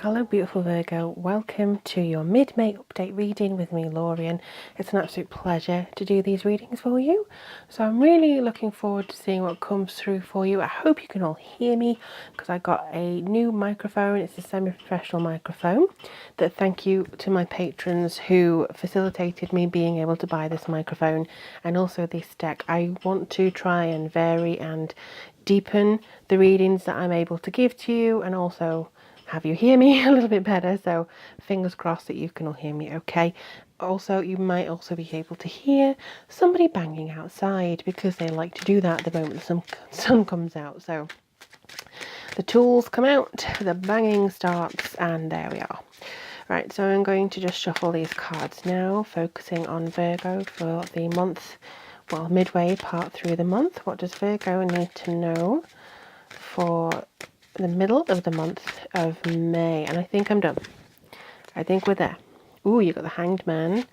Hello beautiful Virgo, welcome to your mid-May update reading with me, Lorien. It's an absolute pleasure to do these readings for you. So I'm really looking forward to seeing what comes through for you. I hope you can all hear me because I got a new microphone. It's a semi-professional microphone. Thank you to my patrons who facilitated me being able to buy this microphone and also this deck. I want to try and vary and deepen the readings that I'm able to give to you and also have you hear me a little bit better, so fingers crossed that you can all hear me okay. Also, you might also be able to hear somebody banging outside because they like to do that at the moment the sun comes out. So the tools come out, the banging starts, and there we are. Right, so I'm going to just shuffle these cards now, focusing on Virgo for the month, well, midway part through the month. What does Virgo need to know for the middle of the month of May? And I think I'm done. I think we're there. Ooh, you got the Hanged Man.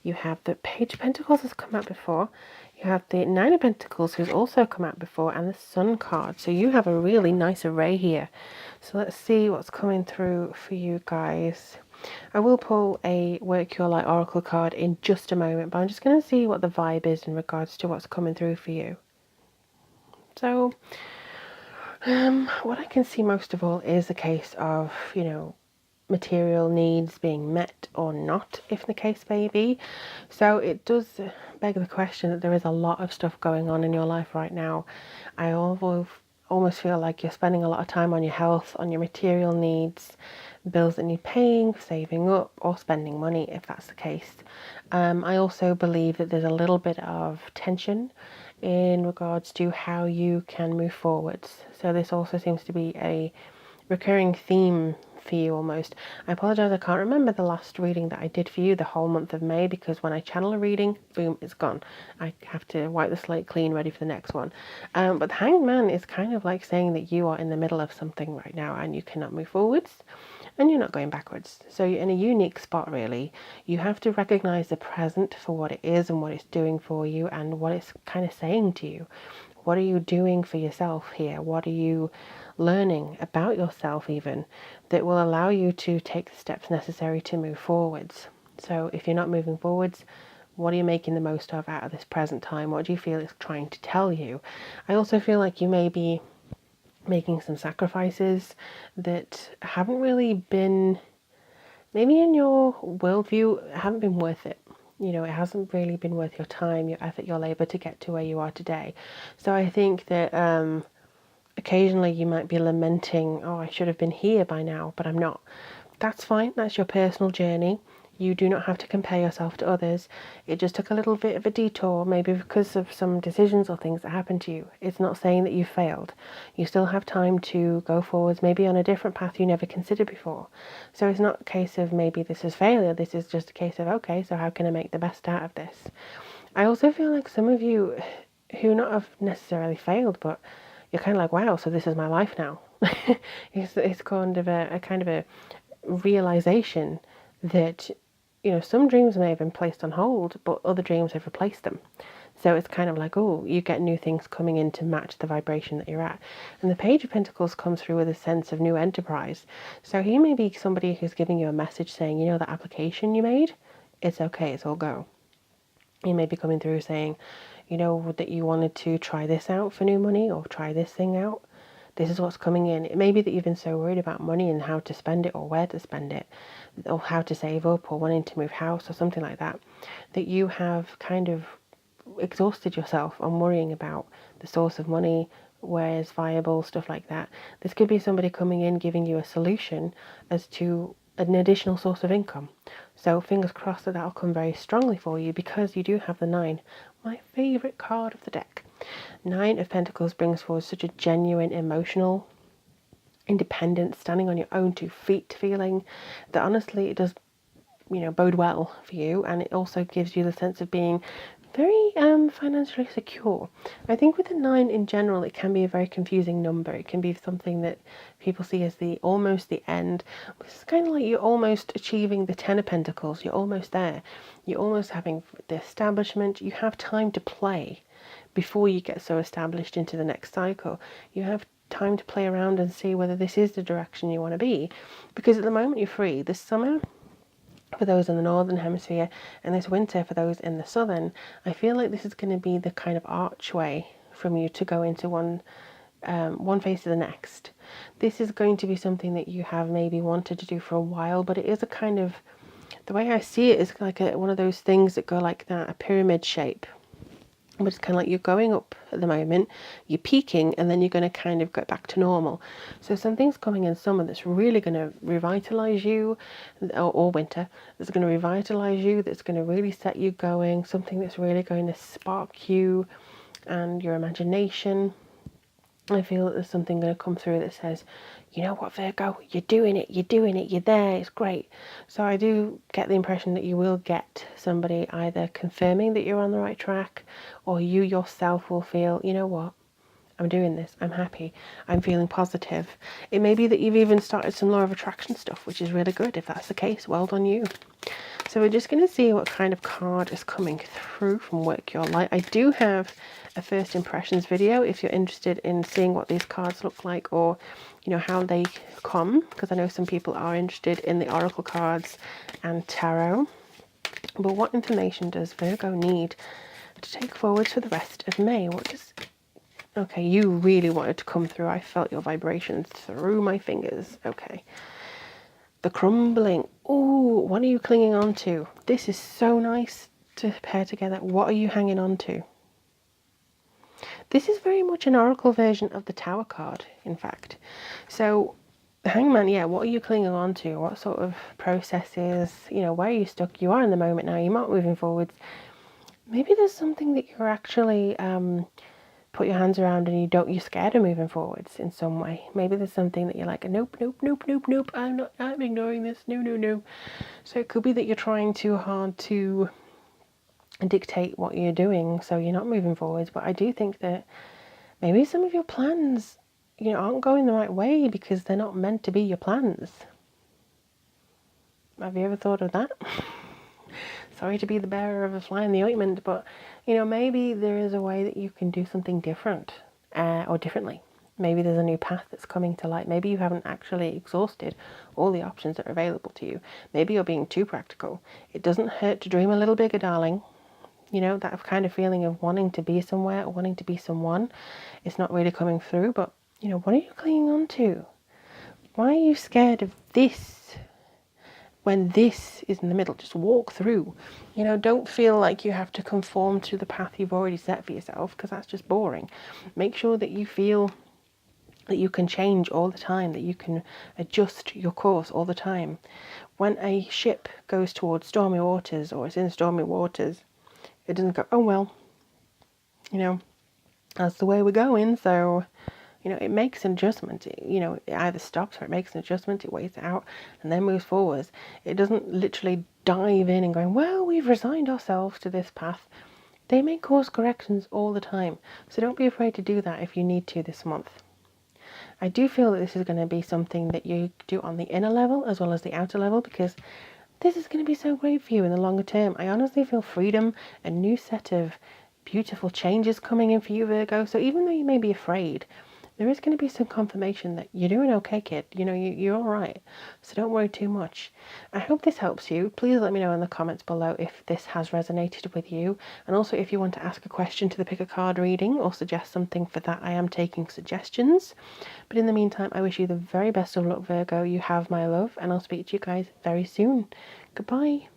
You have the Page of Pentacles has come out before. You have the Nine of Pentacles who's also come out before, and the Sun card. So you have a really nice array here. So let's see what's coming through for you guys. I will pull a Work Your Light Oracle card in just a moment, but I'm just going to see what the vibe is in regards to what's coming through for you. So what I can see most of all is a case of, material needs being met or not, if the case may be. So it does beg the question that there is a lot of stuff going on in your life right now. I almost feel like you're spending a lot of time on your health, on your material needs, bills that need paying, saving up, or spending money, if that's the case. I also believe that there's a little bit of tension in regards to how you can move forwards. So this also seems to be a recurring theme for you almost. I apologize, I can't remember the last reading that I did for you the whole month of May, because when I channel a reading, boom, it's gone. I have to wipe the slate clean, ready for the next one. But the Hanged Man is kind of like saying that you are in the middle of something right now and you cannot move forwards and you're not going backwards. So you're in a unique spot, really. You have to recognize the present for what it is and what it's doing for you and what it's kind of saying to you. What are you doing for yourself here? What are you learning about yourself even that will allow you to take the steps necessary to move forwards? So if you're not moving forwards, what are you making the most of out of this present time? What do you feel it's trying to tell you? I also feel like you may be making some sacrifices that haven't really been, maybe in your worldview, haven't been worth it. It hasn't really been worth your time, your effort, your labor to get to where you are today. So I think that occasionally you might be lamenting, oh, I should have been here by now, but I'm not. That's fine. That's your personal journey. You do not have to compare yourself to others. It just took a little bit of a detour, maybe because of some decisions or things that happened to you. It's not saying that you failed. You still have time to go forwards, maybe on a different path you never considered before. So it's not a case of maybe this is failure. This is just a case of, okay, so how can I make the best out of this? I also feel like some of you who not have necessarily failed, but you're kind of like, wow, so this is my life now. It's kind of a realization that some dreams may have been placed on hold, but other dreams have replaced them. So it's kind of like, oh, you get new things coming in to match the vibration that you're at. And the Page of Pentacles comes through with a sense of new enterprise. So he may be somebody who's giving you a message saying, that application you made, it's okay, it's all go. He may be coming through saying, that you wanted to try this out for new money or try this thing out. This is what's coming in. It may be that you've been so worried about money and how to spend it or where to spend it or how to save up or wanting to move house or something like that, that you have kind of exhausted yourself on worrying about the source of money, where it's viable, stuff like that. This could be somebody coming in giving you a solution as to an additional source of income. So fingers crossed that that'll come very strongly for you, because you do have the 9, my favourite card of the deck. 9 of Pentacles brings forward such a genuine emotional independence, standing on your own 2 feet feeling that honestly it does bode well for you, and it also gives you the sense of being very financially secure. I think with the 9 in general, it can be a very confusing number. It can be something that people see as almost the end. It's kind of like you're almost achieving the 10 of Pentacles. You're almost there. You're almost having the establishment. You have time to play before you get so established into the next cycle. You have time to play around and see whether this is the direction you want to be. Because at the moment you're free. This summer, for those in the northern hemisphere, and this winter for those in the southern, I feel like this is going to be the kind of archway from you to go into one phase to the next. This is going to be something that you have maybe wanted to do for a while, but it is a kind of, the way I see it is like one of those things that go like that, a pyramid shape. But it's kind of like you're going up at the moment, you're peaking, and then you're going to kind of get back to normal. So something's coming in summer that's really going to revitalize you, or winter, that's going to revitalize you, that's going to really set you going, something that's really going to spark you and your imagination. I feel that there's something going to come through that says, you know what, Virgo, you're doing it, you're there, it's great. So I do get the impression that you will get somebody either confirming that you're on the right track, or you yourself will feel, you know what, I'm doing this, I'm happy, I'm feeling positive. It may be that you've even started some law of attraction stuff, which is really good. If that's the case, well done you. So we're just going to see what kind of card is coming through from Work Your Light. I do have a first impressions video if you're interested in seeing what these cards look like, or you know how they come, because I know some people are interested in the oracle cards and tarot. But what information does Virgo need to take forward for the rest of May? What does... Okay, you really wanted to come through. I felt your vibrations through my fingers. Okay. The crumbling. Ooh, what are you clinging on to? This is so nice to pair together. What are you hanging on to? This is very much an oracle version of the Tower card, in fact. So, the Hangman, yeah, what are you clinging on to? What sort of processes, you know, where are you stuck? You are in the moment now, you're not moving forwards. Maybe there's something that you're actually put your hands around and you're scared of moving forwards in some way. Maybe there's something that you're like, nope, I'm ignoring this, no. So it could be that you're trying too hard to dictate what you're doing, so you're not moving forwards. But I do think that maybe some of your plans, you know, aren't going the right way because they're not meant to be your plans. Have you ever thought of that? Sorry to be the bearer of a fly in the ointment, but you know, maybe there is a way that you can do something different, or differently. Maybe there's a new path that's coming to light. Maybe you haven't actually exhausted all the options that are available to you. Maybe you're being too practical. It doesn't hurt to dream a little bigger, darling. You know, that kind of feeling of wanting to be somewhere, wanting to be someone, it's not really coming through. But you know, what are you clinging on to? Why are you scared of this? When this is in the middle, just walk through. You know, don't feel like you have to conform to the path you've already set for yourself, because that's just boring. Make sure that you feel that you can change all the time, that you can adjust your course all the time. When a ship goes towards stormy waters, or it's in stormy waters, it doesn't go, oh well, you know, that's the way we're going, so... You know, it makes an adjustment. You know, it either stops or it makes an adjustment, it waits it out and then moves forwards. It doesn't literally dive in and going, well, we've resigned ourselves to this path. They make course corrections all the time. So don't be afraid to do that if you need to this month. I do feel that this is going to be something that you do on the inner level as well as the outer level, because this is going to be so great for you in the longer term. I honestly feel freedom, a new set of beautiful changes coming in for you, Virgo. So even though you may be afraid, there is going to be some confirmation that you're doing okay, kid. You know, you're all right. So don't worry too much. I hope this helps you. Please let me know in the comments below if this has resonated with you. And also if you want to ask a question to the Pick a Card reading or suggest something for that, I am taking suggestions. But in the meantime, I wish you the very best of luck, Virgo. You have my love, and I'll speak to you guys very soon. Goodbye.